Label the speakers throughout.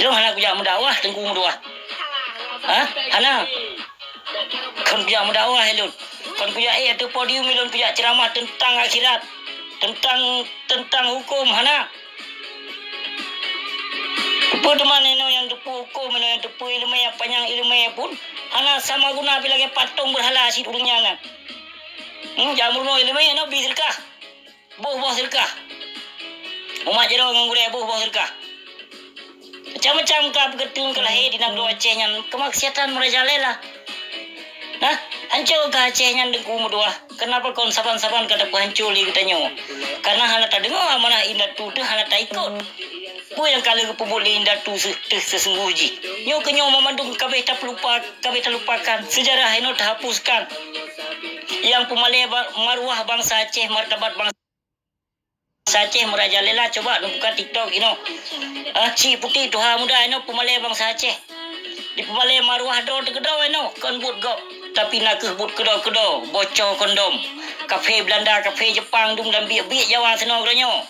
Speaker 1: Itu hana kujak mendakwah tengku mudawah. Hana. Kan kujak mendakwah elun. Kan kujak tu podium elun kujak ceramah tentang akhirat. Tentang hukum hana. Apa teman yang depu hukum yang depu ilmu yang panjang ilmu pun hana sama guna bila ke patung berhala si dunia kan. Jamur no ilmu no bisirkah. Boh sirkah. Umat jero ngure boh sirkah. Macam-macam ka begetun ka lahir di nang Aceh nyan kemaksiatan merajalela. Nah, hancur ka Aceh nyan dengku mudua. Kenapa kon saban-saban kata ku hancur li katanya? Karena hana tak dengar mana indah tu hana tak ikut. Ku yang kala ke pebuli indah tu sesungguhji. Nyo kenyo memandung kabeh tak lupakan. Sejarah ino tak hapuskan. Yang pemalih maruah bangsa Aceh, martabat bangsa Aceh merajalela. Coba buka TikTok Cik putih tuha muda pemalih bangsa Aceh. Di pemalih maruah do tegedau kon but gop. Tapi nak but kedau bocor kondom. Kafe Belanda, kafe Jepang dum dan biak Jawa seno granyo.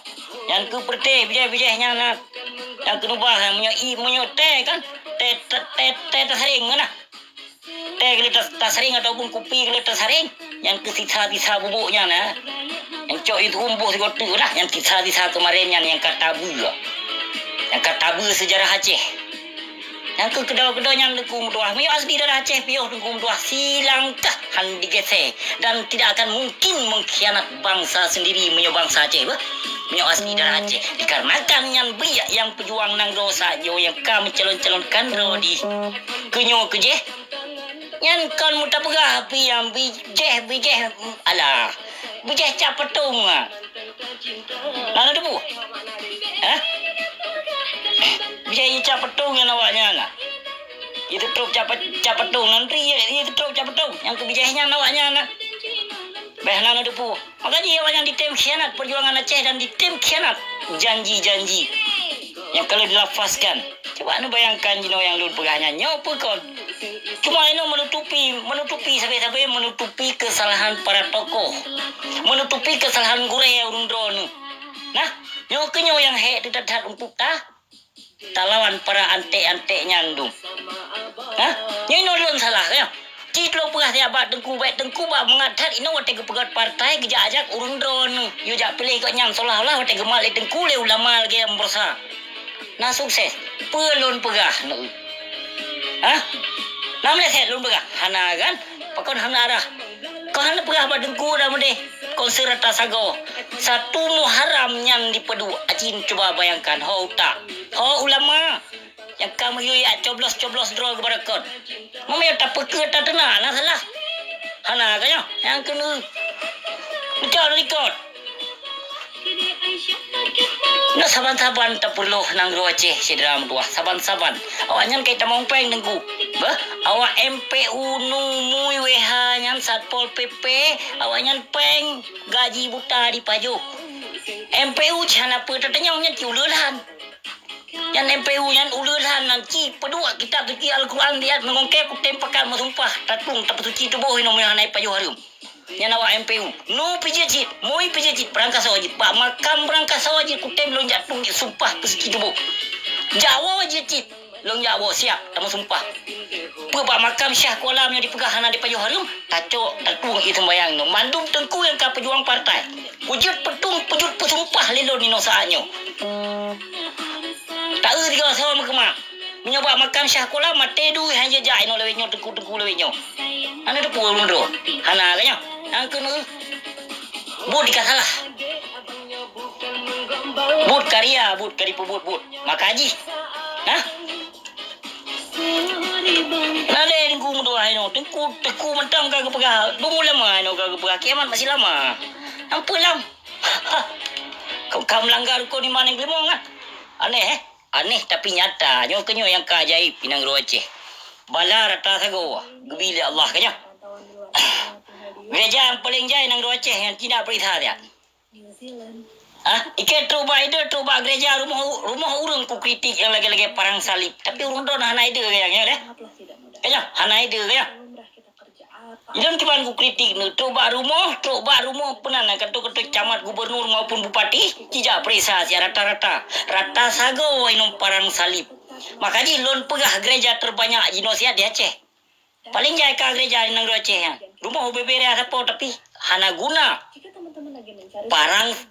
Speaker 1: Yang ke perte bijah-bijahnya nak. Yang ke nubah menyo teh kan. Teh tersaring mana? Teh gelas tersaring ataupun kopi gelas tersaring. Yang ke sisa-sisa bubuknya nah. Yang cok itu umbuh segotu lah. Yang sisa-sisa kemarin yang kata bu. Yang kata bu sejarah Aceh. Yang ke kedau-kedau yang dengku mudawah. Mayu asli darah Aceh piuh dengku mudawah. Silangkah handi gese. Dan tidak akan mungkin mengkhianat bangsa sendiri menyo bangsa Aceh. Menyo asli darah Aceh. Dikarenakan yang biak yang pejuang nang dosa jo yang kami calon-calonkan rodi. Kenyo kejeh. Yang kan muta pegah api yang bijeh. Alah. Bijeh capetung. Mana tu bu? Bijeh capetung yang awaknya lah. Itu truk capetung. Nanti itu truk capetung. Yang kebijahnya awaknya lah. Behna tu bu. Maka dia awak yang ditem khianat perjuangan Aceh dan ditem khianat janji-janji. Yang kalau dilafazkan. Coba anu bayangkan jino yang lu pegahnya. Nyopo kon. Cuma menutupi sampai menutupi kesalahan para tokoh. Menutupi kesalahan gure urundron. Nah, nyo yang tidak untuk talawan para ante-ante nyandung. Nah, nyo don salah ya. Citlo pegah dia bat tengku ba mengadat ino wate pegat partai gejak urundron. Yo jak pilih kok nyang seolah-olah wate gemal tengku le ulama ge ambersa. Nah sukses. Pelon pegah. Namanya set lun pegah. Hana kan? Pakon hana arah. Kau hana pegah ba dengku dah mendeh. Konserata sago. Satu Muharram yang dipedu. Acin coba bayangkan. Ho tak. Ho ulama. Yang kamu ya coblos draw kepada kon. Mama tak peka tak tenang. Nah salah. Hana kan ya? Yang kena. Record. Nak saban-saban tak perlu nang Aceh sedera mudawah. Saban-saban. Awaknya kita mau peng dengku. Awak MPU nu mui WH nyan Satpol PP. Awaknya peng gaji buta di paju. MPU cana apa tetenya nyan ciuleulan. Yang MPU yang uleulan nanti pedua kita tuki Al-Quran dia mengongke ku tempakan mesumpah tatung tak suci tubuh ino yang naik paju harum. Yang awak MPU no pijit moi pijit perangkas wajib pak makam perangkas wajib ku tem lonjak tung sumpah suci tubuh. Jawa wajib long Jawa siap tamu sumpah. Pak makam Syah Kuala yang dipegah hana di paju harum tatung itu bayang no mandum tengku yang ka pejuang partai. Wujud pesumpah lelon nino saanyo. Tak tiga sama kemak. Menyoba makam Syah Kuala mate du hanya jai no lewenyo tengku lewenyo. Ana tu pulun ro. Hana kanyo. Yang kena bud dikasalah. Bud karya, bud makaji. Nade tengku mudawah ino, tengku mentang kagak pegah. Dungu lama ino kagak pegah. Kiamat masih lama. Ampun lam. Kau melanggar kau di mana gelimong ah? Aneh tapi nyata. Nyo kenyo yang keajaib pinang Aceh. Bala rata sago. Gebili Allah kanya. Gereja yang paling jaya nang Aceh yang tidak perintah dia. Ikat troba gereja rumah urang ku kritik yang lagi-lagi parang salib. Tapi urang don hana ide kayaknya deh. Kayaknya hana ide kayaknya. Idan kiban ku kritik nu troba rumah penan ketuk-ketuk camat gubernur maupun bupati tidak perisa rata-rata. Rata sago inom parang salib. Makanya lon pegah gereja terbanyak di Indonesia di Aceh. Paling jaya ka gereja di Aceh ya. Rumah UBB dia apa tapi hana guna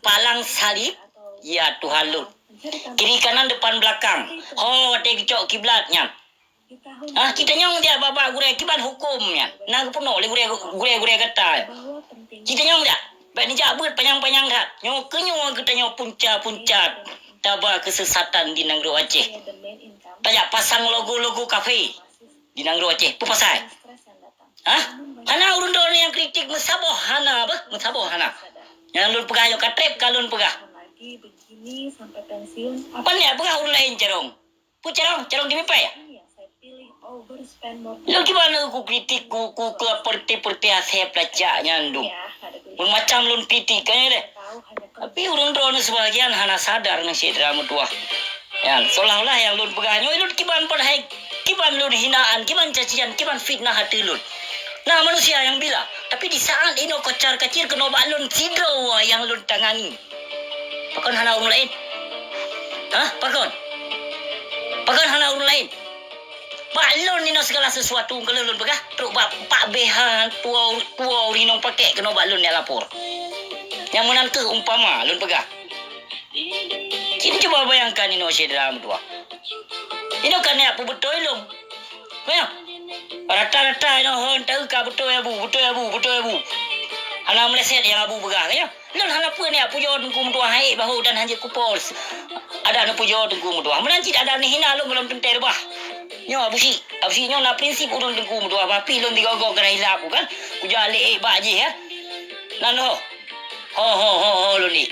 Speaker 1: palang salib ya Tuhan lu. Kiri kanan depan belakang. Oh, te kicok kiblatnya. Kita nyong dia baba gure kiblat hukumnya. Nang puno le gure kata. Kita nyong dia. Baik ni jabut panjang-panjang dah. Nyong kenyong kita nyong punca-punca taba kesesatan di negeri Aceh. Tanya pasang logo-logo kafe di negeri Aceh. Apa pasal? Hana urun don yang kritik mensaboh hana bah, mensaboh hana. Yang lun pegah yo katrep kalun pegah.
Speaker 2: Begini sampai pensiun.
Speaker 1: Apa ni pegah urun lain cerong. Pu cerong di mipai ya?
Speaker 2: Saya pilih overspend more.
Speaker 1: Lo gimana ku kritik ku ke perti asep lacaknya ndu. Macam lun kritik kan deh. Tapi urun don sebagian hana sadar nang si drama tua. Ya, seolah-olah yang lun pegah nyo lun kiban padahai kiban lun hinaan, kiban cacian, kiban fitnah hati lun. Nah manusia yang bila. Tapi di saat ini kocar kacir kena balun sidro yang lun tangani. Pakon hana urun lain. Pakon hana urun lain. Balun ni segala sesuatu kalau lun pegah. Teruk pak behan tua urinong pakai kena balun dia lapor. Yang menantu umpama lun pegah. Kini coba bayangkan ini dalam dua. Ini kan apa betul lung. Bayang. Rata-rata ini hon tahu ka betul ya bu. Hana meleset yang abu begah ya. Lun hana pun ni pujo tengku dua hai bahu dan hanya kupos. Ada nu pujo tengku dua. Menanti ada ni hina lun belum tenter bah. Nyo abusi nyo na prinsip urun tengku dua bapi lun digogo gerai lapu kan. Kujale ba je ya. Nano. Ho lun ni.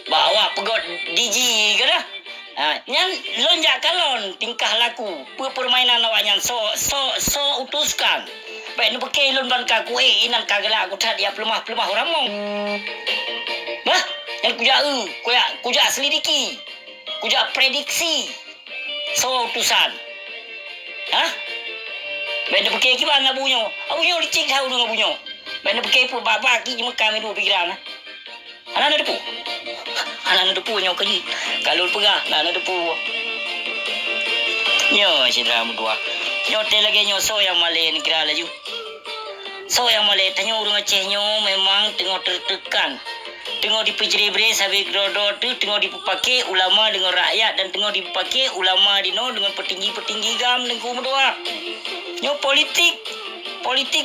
Speaker 1: Bawa pegot DJ ke dah. Yang lonjak kalon tingkah laku permainan awaknya so utuskan. Baik nu pakai lon ban ka kuih inan kagala aku tadi dia pelemah orang mong. Bah, yang kuja selidiki. Kuja prediksi. So utusan. Baik nu pakai gimana bunyo? Abunyo licik tahu dengan bunyo. Baik nu pakai pun baba ki cuma kami dua pikiran. Anak depu nyo kaji. Kalau pegah anak depu. Nyo sidra dua. Nyo te lagi nyo so yang malay ni kira laju. So yang malay tanyo urang Aceh nyo memang tengok tertekan. Tengok dipejeri-beri sampai gerodor tu tengok dipakai ulama dengan rakyat dan tengok dipakai ulama dino dengan petinggi-petinggi gam dengan dua. Nyo politik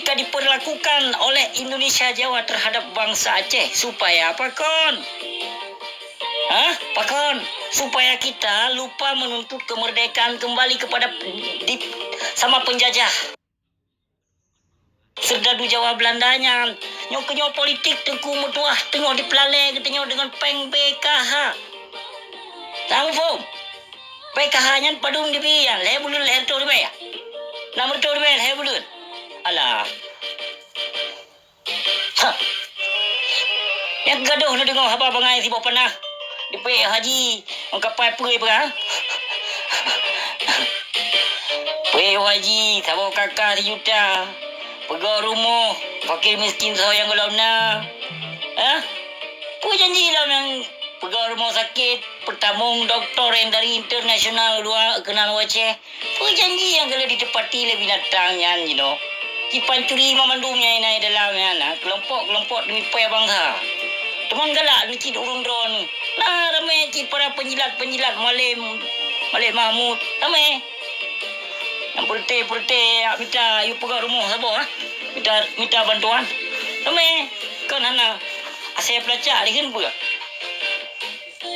Speaker 1: kan diperlakukan oleh Indonesia Jawa terhadap bangsa Aceh supaya apa kon? Pakon supaya kita lupa menuntut kemerdekaan kembali kepada sama penjajah. Serdadu Jawa Belandanya. Nyo politik tengku mutuah tengok dipelalai tengok dengan peng BKH. Tahu fom? BKH nya padung di biang, le bulun le to di ya. Nomor to di le bulun. Alah. Yang gaduh nak dengar apa bangai si bapak pernah. Dipek haji orang kapal pergi perang. Pergi haji sama kakak sejuta. Pegang rumah fakir miskin yang kalau nak. Pergi janji lah yang pegang rumah sakit pertamung doktor yang dari internasional luar kenal Aceh. Pergi janji yang kalau ditepati lebih binatangnya you know. Kipan curi memandumnya ini dalamnya kelompok demi paya bangsa. Teman galak lucid urung drone. Nah, ramai para penjilat Malay Mahmud. Ramai. Yang perti minta you pegang rumah siapa minta bantuan. Ramai. Kan hana asep pelacak dia kan pula.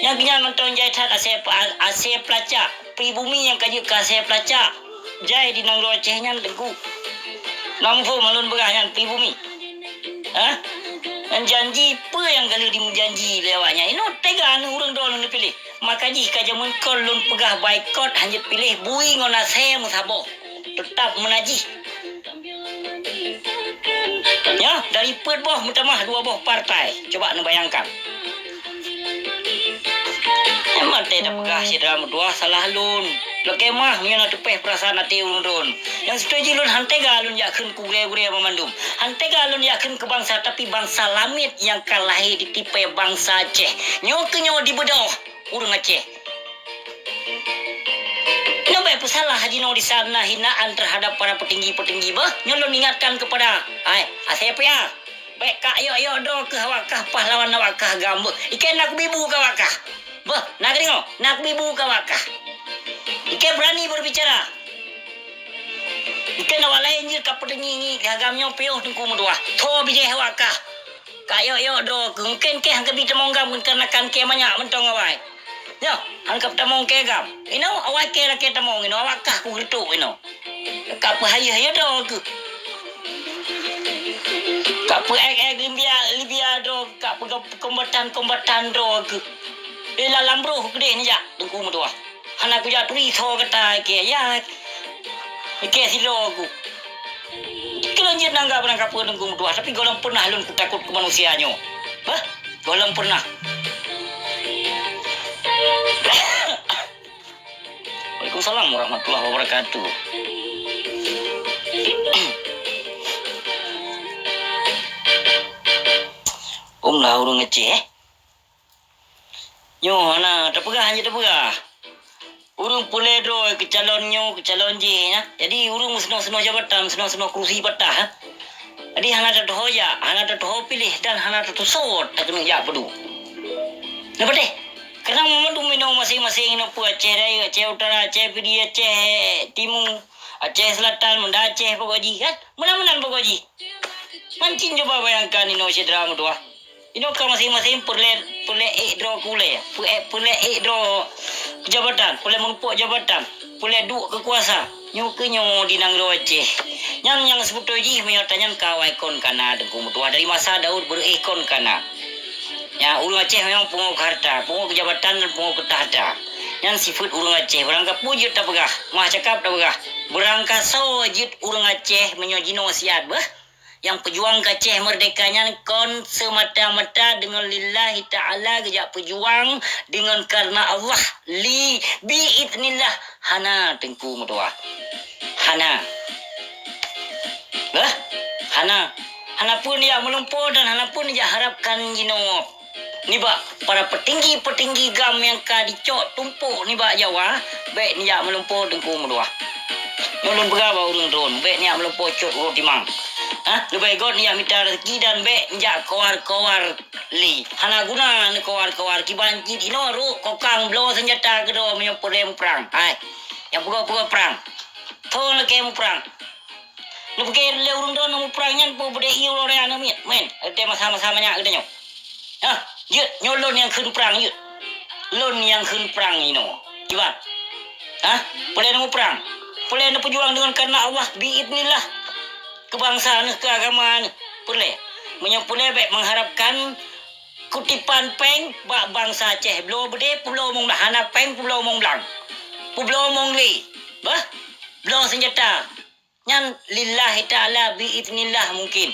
Speaker 1: Yang kena nonton jahitan asep pelacak. Pribumi yang kaji ke asep pelacak. Jai di Nangro Acehnya teguh. Nampu malun berahnya pribumi. Dan janji apa yang kalau dijanji lewatnya. Ini tega orang dorang pilih. Maka jika jamun kolon pegah boykot hanya pilih bui ngona saya musabo. Tetap menajih. Ya, dari per boh mutamah dua boh partai. Coba anda bayangkan. Emang tidak pegah si dalam dua salah lun. Lagi mah punya nak tupeh perasaan hati urun. Yang setuju lun hantega lun yakin ku gure-gure memandum. Hantega lun yakin ke bangsa tapi bangsa lamit yang kalah di tipe bangsa Aceh. Nyo di bedoh urang Aceh. Nabe apa salah Haji Noh di sana hinaan terhadap para petinggi-petinggi bah? Nyolong ingatkan kepada siapa ya? Baik kak yo do ke wakah pahlawan wakah gambar. Ikan nak bibu ke wakah. Bah, nak tengok, nak bibu ke wakah. Ikan berani berbicara. Ikan awak lain je kap petinggi ni gagamnya peuh tengku mudua. Tho bijeh wakah. Kak yo do mungkin ke hang kebi temonggam karena kan ke banyak mentong awai. Yo, angkap tamong ke gam. Ino awak ke rakyat tamong ino wakah ku getuk ino. Kap hayah do ke. Kap Libya do kap kombatan do ke. Ila lambro gede ni jak tengku mudua. Anak ku jak turi tho kata ke ya. Ke silo ku. Kalau je nangga berangkap ke tengku mudua tapi golong pernah lun ku takut ke manusianyo. Hah? Golong pernah. Waalaikumsalam warahmatullahi wabarakatuh. Lah urung ngeceh. Yo ana terpegah je terpegah. Urung pulai do ke calon je ya. Jadi urung seno jabatan, seno kursi patah. Jadi hana tak hoja, hana tak pilih dan hana tak sot tak kena ya pedu. Napa deh? Karena memandu minum masing-masing no pu Aceh Utara, Aceh Pidi, Aceh Timur, Aceh Selatan, Menda Aceh Pogoji kan? Mana-mana Pogoji. Mancing coba bayangkan ino cedera mudua. Ino ka masing-masing pulai draw kule, pulai draw jabatan, pulai menumpuk jabatan, pulai duk kekuasa. Nyo di nang do Aceh. Yang sebut ji menyatanyan kawai kon kana dengku mudua dari masa Daud berekon kana. Ya, urang Aceh memang pungo harta, pungo jabatan dan pungo tahta. Yang sifat urang Aceh, berangkat pujut tak pegah, mah cakap tak pegah. Berangkat sawajit urang Aceh menyojino wasiat bah. Yang pejuang Aceh merdekanya kon semata-mata dengan lillahi ta'ala gejak pejuang dengan karena Allah li biidnillah hana tengku mudua. Hana. Bah? Hana pun dia melumpur dan hana pun dia harapkan jino. Ni ba para petinggi-petinggi gam yang ka dicok tumpuk ni ba Jawa, baik ni jak melumpur tengku mudua. Nyolong berapa urang drone, baik ni jak melumpur cok urut timang. Lebih god ni yang minta rezeki dan baik ni jak kawar li. Hana guna ni kawar kibanci ino ru kokang blow senjata kedo menyopor dem perang. Yang puga perang. Thon le kem perang. Lu pakai le urang drone mu perang nyan po bede iu lo rean men. Ate sama-sama nya gede nyo. Yut, nyolon yang khun perang yut. Lon yang khun perang ino. Kiban. Boleh nemu perang. Boleh nemu pejuang dengan karena Allah biidnillah. Kebangsaan keagamaan boleh. Menyempurna baik mengharapkan kutipan peng bangsa Aceh. Belau bede pulau mong hana peng pulau mong blang. Pulau mong li. Bah? Belau senjata. Nyan lillahi ta'ala biidnillah mungkin.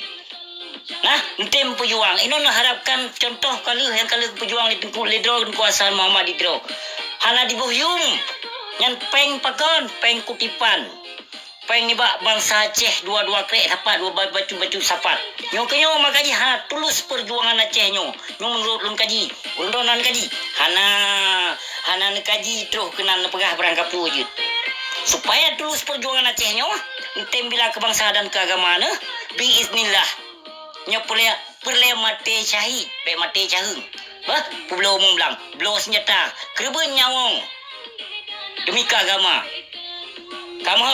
Speaker 1: Tim pejuang. Ini nak harapkan contoh kalau pejuang di Tengku Ledro dan kuasa Muhammad Idro. Hana di Buhyum. Yang peng pakon, peng kutipan. Peng ni bangsa Aceh dua krek sapat, dua baju sapat. Nyo kenyo makaji tulus perjuangan Aceh nyo. Nyo menurut lun kaji, undonan kaji. Hana ne kaji terus kena pegah berangkap wujud. Supaya tulus perjuangan Aceh nyo, tem bila kebangsaan dan keagamaan biiznillah. Nyo perle mati syahid, baik mati cahung. Bah, pulau mumblang, belau senjata, kerben nyawong. Demi keagama. Kamu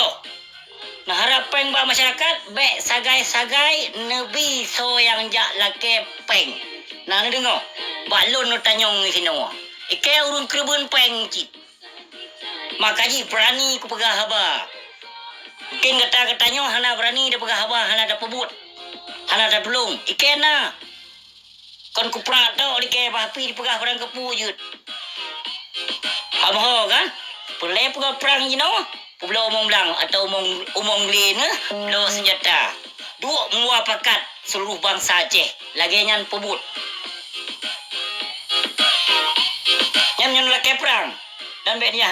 Speaker 1: nah harapan ba masyarakat baik sagai-sagai nebi so yang jak lake peng. Nah ni dengar. Ba lon no tanyong sino. Ike urun kerben peng cik. Makaji berani ku pegah haba. Mungkin kata-katanya hana berani dia pegah haba, hana ada pebut. Hana ada belum. Ike na. Kon ku prak tau ike bapi dipegah barang kepujut. Amho kan? Pelai pegah perang jino. Pulau Omong Blang atau Omong Lin pulau senjata. Dua mua pakat seluruh bangsa Aceh. Lagi nyan pebut. Nyan laki perang. Dan dia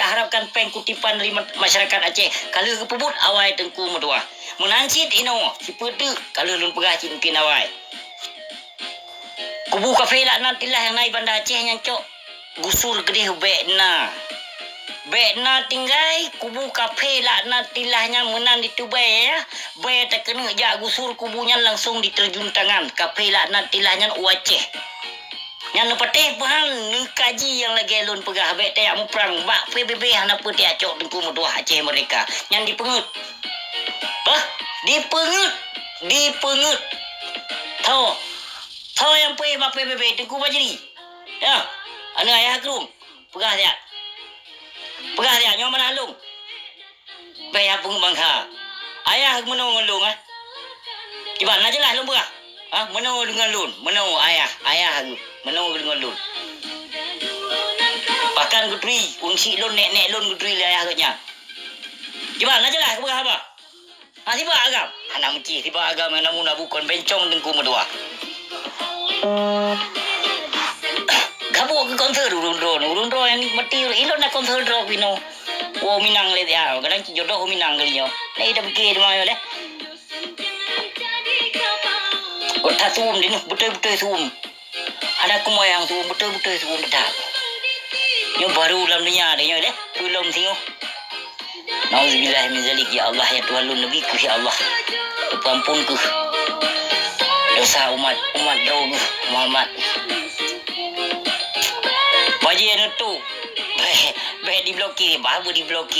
Speaker 1: harapkan peng kutipan dari masyarakat Aceh. Kalau ke pebut awai tengku mudua. Menancit ino si pedu kalau lun pegah mungkin awai. Kubu kafe lah nantilah yang naik bandar Aceh nyan cok. Gusur gede hubek na. Baik na tinggai kubu kafe lah na tilahnya menan ditubai ya. Baik tak kena jak gusur kubunya langsung diterjun tangan. Kafe lah na tilahnya uaceh. Yang nepateh pahal ni kaji yang lagi alun pegah baik tak muprang bak PBB hana putih acok tengku mudah Aceh mereka. Yang dipengut. Bah, dipengut. Tahu yang peh bak PBB tengku bajeri. Ya. Anu ayah kerum. Pegah dia. Pegah dia nyoman alung. Bayar pun bangha. Ayah menung alung ah. Gimana jelas lung pegah? Ah, menung dengan lun. Menung ayah aku. Menung dengan lun. Bahkan gudri, unsi lun nek lun gudri ayah katnya. Gimana jelas pegah apa? Ah, tiba agam. Anak meci tiba agam namun bukan bencong tengku medua. Gabuk ke konser urun-urun yang mati ilon nak konser drop pino. Wo minang le dia, kadang jodoh minang kali yo. Nei dah pergi di mana le? Kota suum di ni, betul-betul suum. Ada aku yang suum, betul-betul suum betul. Yo baru dalam dunia ada yo le, belum tengok. Nauzubillah min zalik ya Allah ya Tuhan Nabi ku ya Allah. Ampunku dosa umat drogu Muhammad. Bajian itu, baik diblokir, baru diblokir.